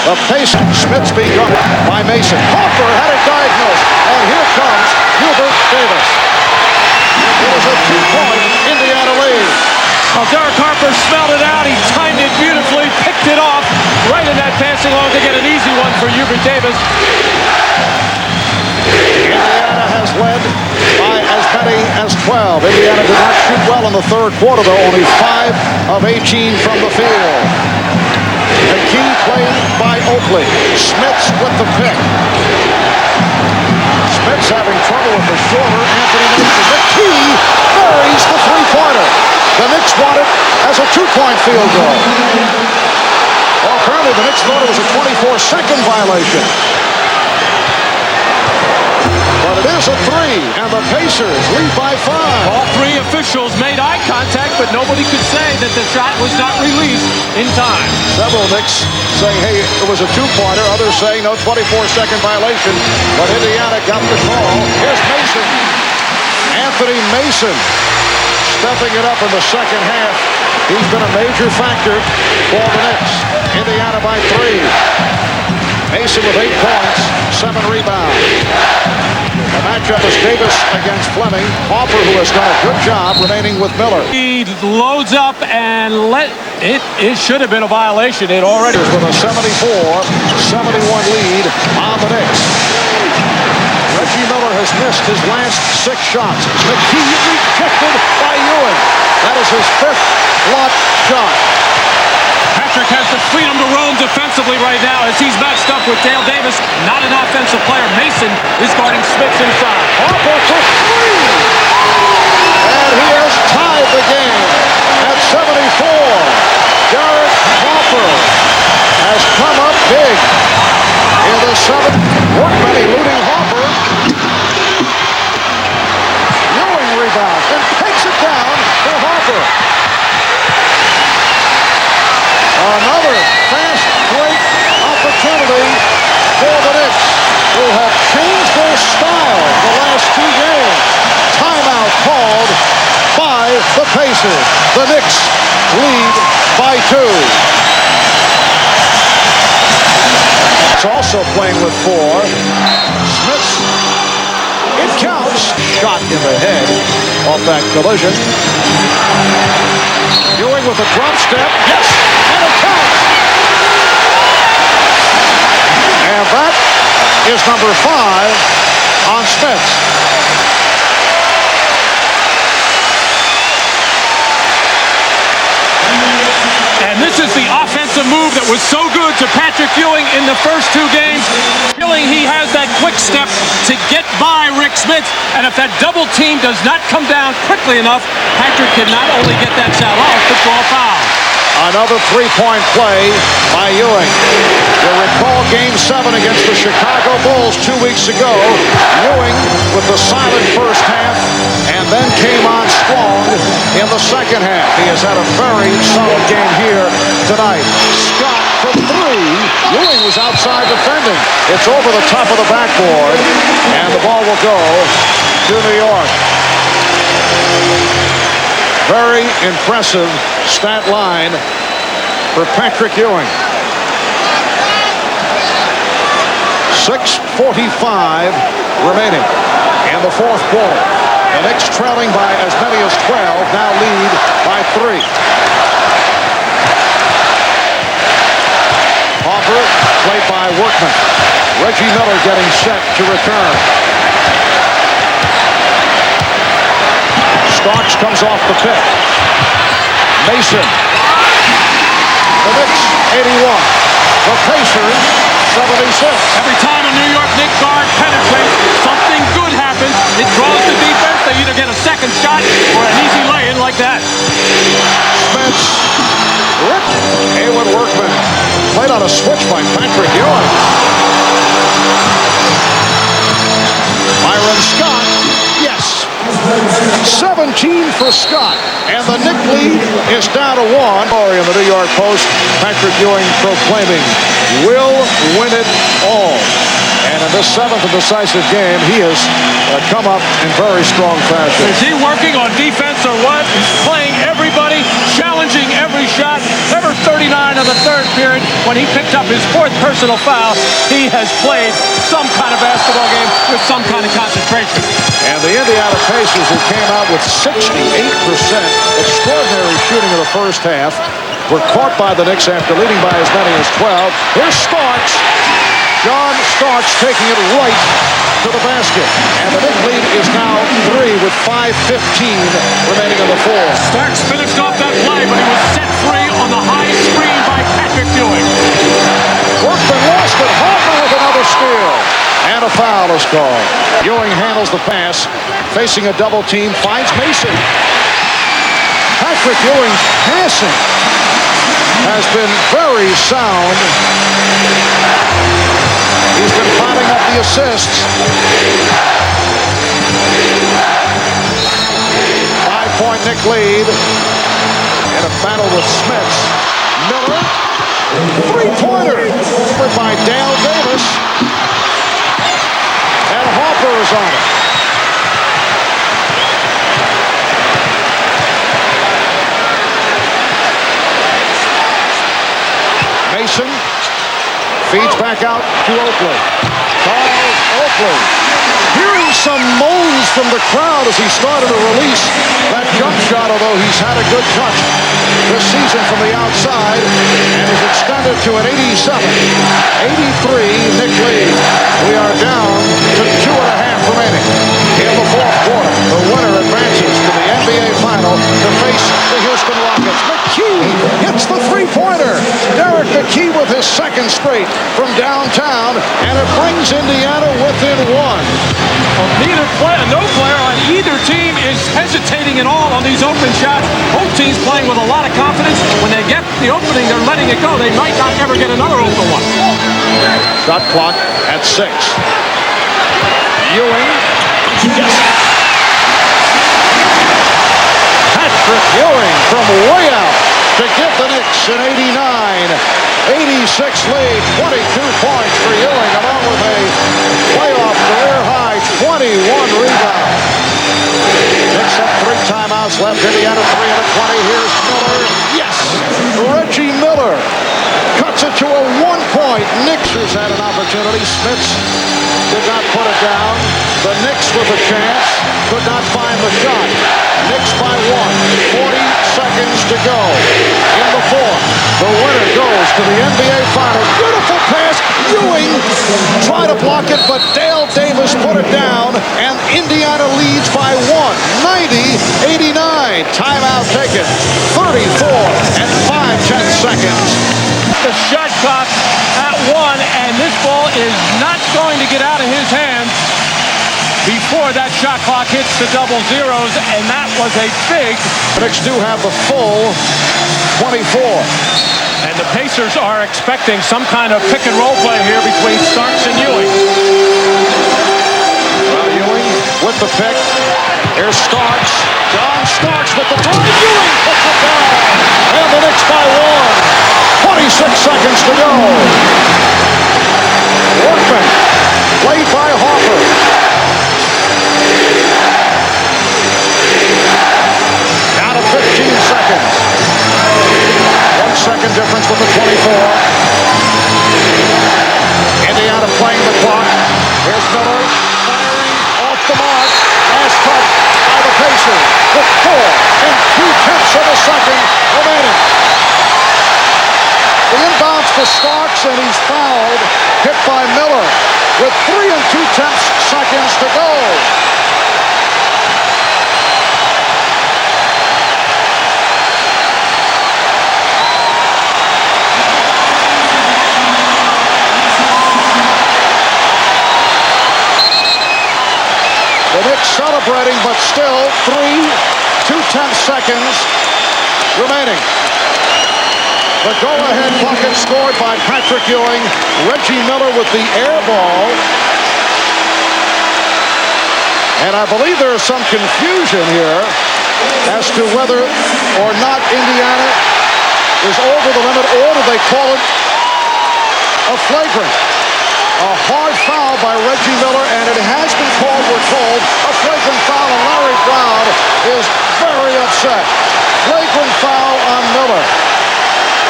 The pace, Smith's being guarded by Mason. Hopper had it diagnosed, and here comes Hubert Davis. It was a 2-point Indiana lead. Well, Derek Harper smelled it out. He timed it beautifully, picked it off right in that passing lane to get an easy one for Hubert Davis. Indiana has led by as many as 12. Indiana did not shoot well in the third quarter, though. Only 5 of 18 from the field. McKee played by Oakley. Smith's with the pick. Smith's having trouble with the shorter Anthony Mason. McKee buries the three-pointer. The Knicks want it as a 2-point field goal. Well, apparently the Knicks thought it was a 24-second violation. But it is a 3, and the Pacers lead by 5. All 3 officials made eye contact, but nobody could say that the shot was not released in time. Several Knicks saying, hey, it was a 2-pointer. Others saying no 24-second violation. But Indiana got the call. Here's Mason. Anthony Mason stepping it up in the second half. He's been a major factor for the Knicks. Indiana by 3. Mason with 8 points, 7 rebounds. The matchup is Davis against Fleming. Hopper, who has done a good job remaining with Miller. He loads up and it should have been a violation. It already is with a 74-71 lead on the Knicks. Reggie Miller has missed his last 6 shots. McKee rejected by Ewing. That is his 5th blocked shot. Patrick has the freedom to roam defensively right now as he's matched up with Dale Davis, not an offensive player. Mason is guarding Smith inside. Harper for 3! And he has tied the game at 74. Derek Harper has come up big in the 7th. Workman eluding Harper. Ewing rebounds and takes it down for Harper. Another fast break opportunity for the Knicks, who have changed their style the last 2 games. Timeout called by the Pacers. The Knicks lead by 2. It's also playing with 4. Smith's, it counts. Shot in the head off that collision. Ewing with a drop step. Yes, and it counts. And that is number 5 on Smith. And this is the offensive move that was so good to Patrick Ewing in the first 2 games. Feeling he has that quick step to get by Rick Smith. And if that double team does not come down quickly enough, Patrick can not only get that shot off, but draw a foul. Another 3-point play by Ewing. You'll recall Game 7 against the Chicago Bulls 2 weeks ago. Ewing with the silent first half and then came on strong in the second half. He has had a very solid game here tonight. Scott for 3. Ewing was outside defending. It's over the top of the backboard, and the ball will go to New York. Very impressive stat line for Patrick Ewing. 6:45 remaining in the fourth quarter. The Knicks trailing by as many as 12, now lead by 3. Hopper played by Workman. Reggie Miller getting set to return. Starks comes off the pick. Mason. The Knicks, 81. The Pacers, 76. Every time a New York Knicks guard penetrates, something good happens. It draws the defense. They either get a second shot or an easy lay-in like that. Spence. Rip. Haywood Workman. Played on a switch by Patrick Ewing. Byron Scott. Yes. 17 for Scott. And the Knicks lead is down to 1. In the New York Post, Patrick Ewing proclaiming, "We'll win it all." And in this 7th and decisive game, he has come up in very strong fashion. Is he working on defense or what? He's playing everybody, challenging every shot. Number 39 of the third period, when he picked up his 4th personal foul, he has played some kind of basketball game with some kind of concentration. And the Indiana Pacers, who came out with 68% extraordinary shooting in the first half, were caught by the Knicks after leading by as many as 12. Here's Starks. John Starks taking it right to the basket. And the Knicks lead is now 3 with 5:15 remaining in the fourth. Starks finished off that play, but he was set free on the high screen by Patrick Ewing. Workman lost it. Harper with another steal. And a foul is called. Ewing handles the pass. Facing a double team. Finds Mason. Patrick Ewing's passing has been very sound. He's been piling up the assists. 5-point Knicks lead. In a battle with Smith. Miller. Three-pointer by Dale Davis. And Harper is on it. Mason feeds back out to Oakley. Charles Oakley. Hearing some moans from the crowd as he started to release that jump shot, although he's had a good touch this season from the outside, and is extended to an 87. 83 Knicks lead. We are down to 2.5 remaining in the fourth quarter. The winner advances to the NBA Final to face the Houston Rockets. McKee hits the three-pointer. Derek McKee with his second straight from downtown, and it brings Indiana within 1. No player on either team is hesitating at all on these open shots. Both teams playing with a lot of confidence. When they get the opening, they're letting it go. They might not ever get another open one. Shot clock at 6. Ewing. Yes. Patrick Ewing from way out to give the Knicks an 89-86 lead. 22 points for Ewing, along with a playoff career-high 21 rebounds. Knicks have 3 timeouts left. Indiana 3 and a 20. Here's Miller. Yes! Reggie Miller cuts it to a 1-point. Knicks has had an opportunity. Smits did not put it down. The Knicks with a chance could not find the shot. Knicks by 1. 40 seconds to go in the fourth. The winner goes to the NBA Finals. Beautiful pass. Ewing tried to block it, but Dale Davis put it down, and Indiana leads by 1. 90-89. Timeout taken. 34 and 5/10 seconds. The shot clock at 1, and this ball is not going to get out of his hands before that shot clock hits the double zeros, and that was a big. The Knicks do have the full 24. And the Pacers are expecting some kind of pick and roll play here between Starks and Ewing. Well, Ewing with the pick. Here's Starks. John Starks with the drive. Ewing puts it down. And the Knicks by 1. 26 seconds to go. Workman played by Harper. Down to 15 seconds. 1 second difference with the 24. Indiana playing the clock. Here's Miller firing off the mark. Last touch by the Pacers with 4 and 2/10 of a second remaining. The inbounds to Starks, and he's fouled. Hit by Miller with 3 and 2/10 seconds to go. celebrating, but still 2/10 seconds remaining. The go-ahead bucket scored by Patrick Ewing. Reggie Miller with the air ball. And I believe there is some confusion here as to whether or not Indiana is over the limit, or do they call it a flagrant? A hard foul by Reggie Miller, and it has been called, we're told, a flagrant foul, and Larry Brown is very upset. Flagrant foul on Miller.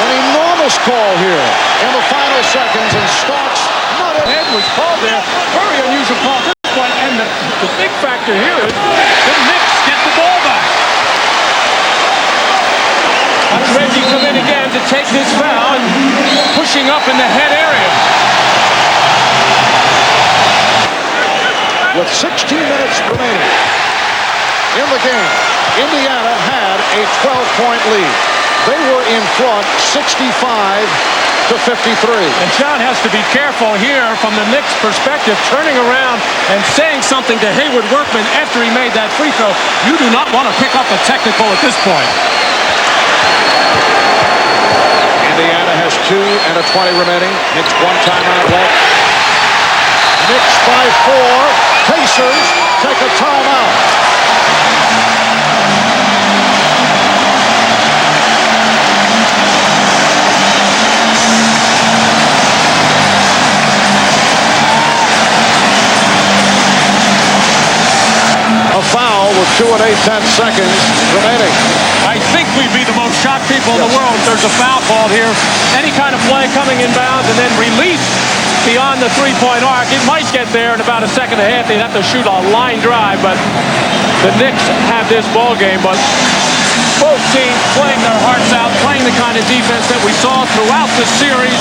An enormous call here in the final seconds, and Starks not in. Head was called there. Very unusual call at this point, and the big factor here is the Knicks get the ball back. Watch Reggie come in again to take this foul and pushing up in the head area. With 16 minutes remaining in the game, Indiana had a 12-point lead. They were in front 65-53. And John has to be careful here from the Knicks' perspective, turning around and saying something to Hayward Workman after he made that free throw. You do not want to pick up a technical at this point. Indiana has 2:20 remaining. Knicks 1 timeout left. Knicks by 4. Pacers take a timeout. A foul with 2:08 seconds remaining. I think we'd be the most shocked people in the world if there's a foul called here. Any kind of play coming inbounds and then release beyond the three-point arc. It might get there in about a second and a half. They'd have to shoot a line drive, but the Knicks have this ball game. But both teams playing their hearts out, playing the kind of defense that we saw throughout the series.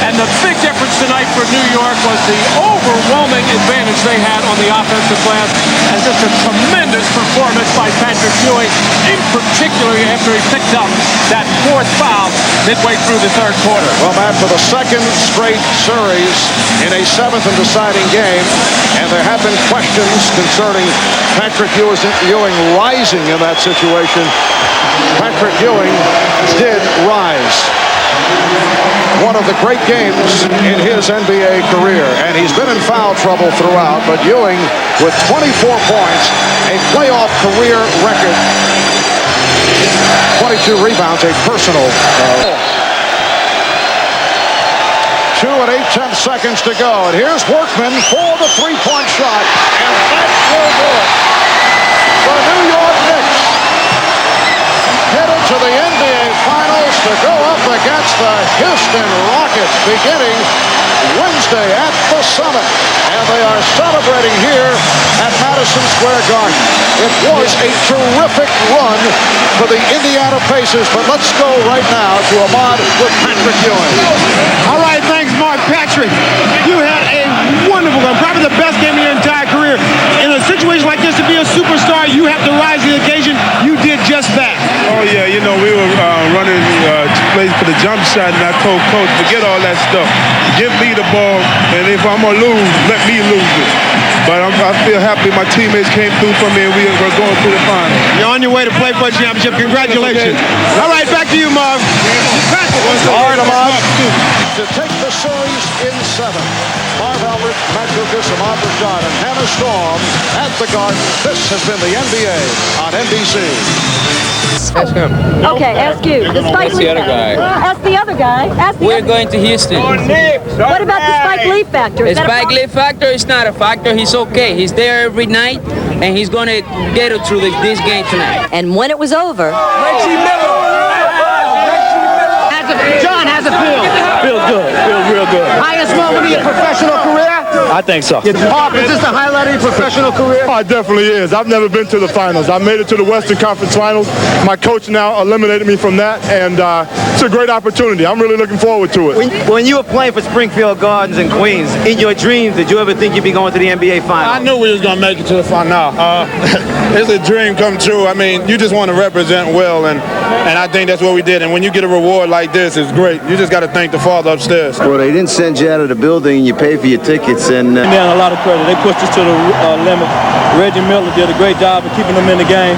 And the big difference tonight for New York was the overwhelming advantage they had on the offensive glass, and just a tremendous performance by Patrick Ewing, in particular after he picked up that fourth foul midway through the third quarter. Well, Matt, for the second straight series in a 7th and deciding game, and there have been questions concerning Patrick Ewing rising in that situation. Patrick Ewing did rise. One of the great games in his NBA career, and he's been in foul trouble throughout, but Ewing with 24 points, a playoff career record, 22 rebounds, a personal 2:08 seconds to go, and here's Workman for the three-point shot, and that will do it. The New York Knicks headed to the NBA Finals to go up against the Houston Rockets beginning Wednesday at the Summit. And they are celebrating here at Madison Square Garden. It was a terrific run for the Indiana Pacers, but let's go right now to Ahmad with Patrick Ewing. All right, thanks, Mark. Patrick, you had a wonderful game, probably the best game of your entire career. In a situation like this, to be a superstar, you have to rise to the occasion. You did just that. Oh, yeah, you know, we were running plays for the jump shot, and I told Coach, forget all that stuff. Give me the ball, and if I'm going to lose, let me lose it. But I feel happy my teammates came through for me, and we're going to the final. You're on your way to play for a championship. Congratulations. Okay. All right, back to you, Marv. All right, Ahmad. To take the series in 7. Marv Albert, Matt Lucas, Ahmad Rashad, and Hannah Storm at the Garden. This has been the NBA on NBC. Ask him. Okay, ask you. The Spike Lee the other guy. Ask the other guy. Ask the We're other. going to Houston. What about the Spike Lee factor? The Is that a Spike problem? Lee factor is not a factor. He's okay. He's there every night, and he's going to get it through this game tonight. And when it was over, John, how's it feel? Feels good. Feels real good. Highest moment of your professional career? I think so. Mark, is this the highlight of your professional career? Oh, it definitely is. I've never been to the finals. I made it to the Western Conference Finals. My coach now eliminated me from that, and it's a great opportunity. I'm really looking forward to it. When you were playing for Springfield Gardens in Queens, in your dreams, did you ever think you'd be going to the NBA Finals? I knew we was going to make it to the final. It's a dream come true. I mean, you just want to represent well, and I think that's what we did. And when you get a reward like this, this is great. You just got to thank the Father upstairs. Well, they didn't send you out of the building. You paid for your tickets, and Man, a lot of credit. They pushed us to the limit. Reggie Miller did a great job of keeping them in the game,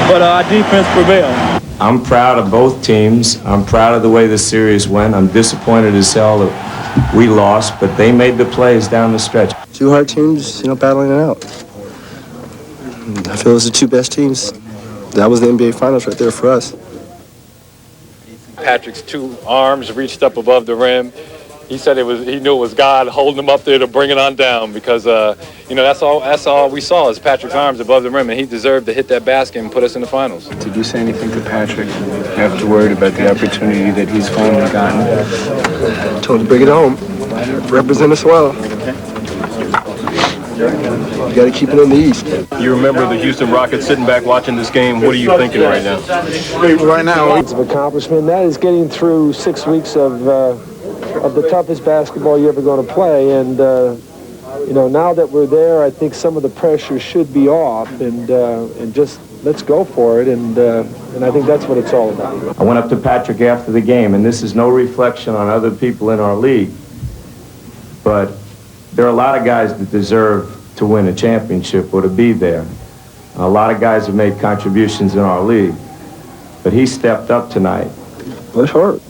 but our defense prevailed. I'm proud of both teams. I'm proud of the way the series went. I'm disappointed as hell that we lost, but they made the plays down the stretch. Two hard teams, battling it out. I feel those are the two best teams. That was the NBA Finals right there for us. Patrick's two arms reached up above the rim. He said he knew it was God holding him up there to bring it on down because that's all we saw is Patrick's arms above the rim, and he deserved to hit that basket and put us in the finals. Did you say anything to Patrick after word about the opportunity that he's finally gotten? I told him to bring it home. Represent us well. You got to keep it in the East. You remember the Houston Rockets sitting back watching this game. What are you thinking right now? Right now, it's an accomplishment. That is getting through 6 weeks of the toughest basketball you're ever going to play. And, now that we're there, I think some of the pressure should be off and just let's go for it. And I think that's what it's all about. I went up to Patrick after the game, and this is no reflection on other people in our league, but there are a lot of guys that deserve to win a championship or to be there. A lot of guys have made contributions in our league, but he stepped up tonight. That's hard.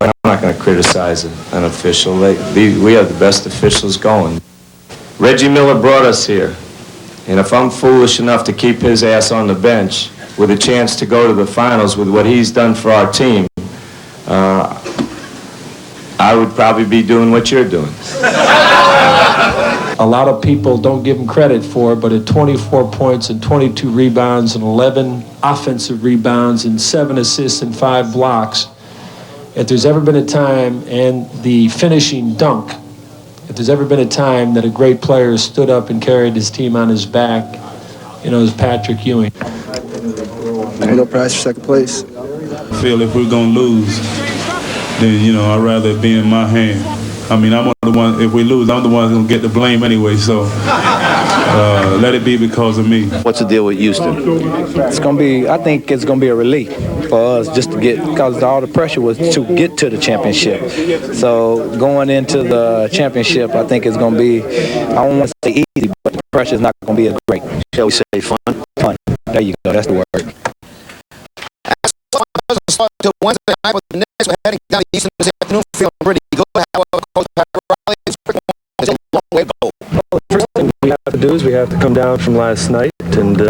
I'm not going to criticize an official. We have the best officials going. Reggie Miller brought us here, and if I'm foolish enough to keep his ass on the bench with a chance to go to the finals with what he's done for our team, I would probably be doing what you're doing. A lot of people don't give him credit for it, but at 24 points and 22 rebounds and 11 offensive rebounds and 7 assists and 5 blocks, if there's ever been a time, and the finishing dunk, if there's ever been a time that a great player stood up and carried his team on his back, it was Patrick Ewing. Ain't no prize for second place. I feel if we're going to lose, then, I'd rather it be in my hand. I mean, I'm the one, if we lose, I'm the one who's going to get the blame anyway, so let it be because of me. What's the deal with Houston? I think it's going to be a relief for us just to get, because all the pressure was to get to the championship. So going into the championship, I think it's going to be, I don't want to say easy, but the pressure's not going to be as great. Shall we say fun? Fun. There you go, that's the word. Doesn't start until Wednesday night with the Knicks. We're heading down to Eastern this afternoon, feeling pretty good. However, Coach Pat Riley is a long way to go. The first thing we have to do is we have to come down from last night, and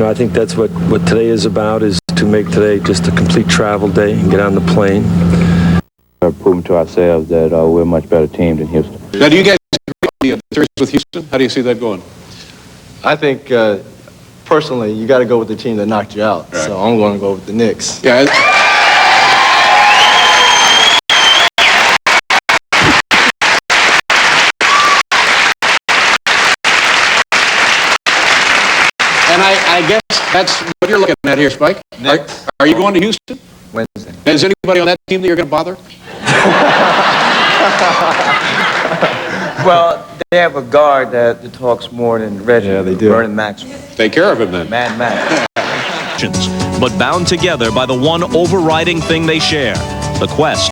I think that's what today is about, is to make today just a complete travel day and get on the plane. We're proving to ourselves that we're a much better team than Houston. Now, do you guys agree on the series with Houston? How do you see that going? I think, personally, you got to go with the team that knocked you out. Right. So I'm going to go with the Knicks. Yeah. And I guess that's what you're looking at here, Spike. Are you going to Houston? Wednesday. Is anybody on that team that you're going to bother? Well, they have a guard that talks more than Reggie. Yeah, they do. Vernon Maxwell. Take care of him then. Mad Max. But bound together by the one overriding thing they share, the quest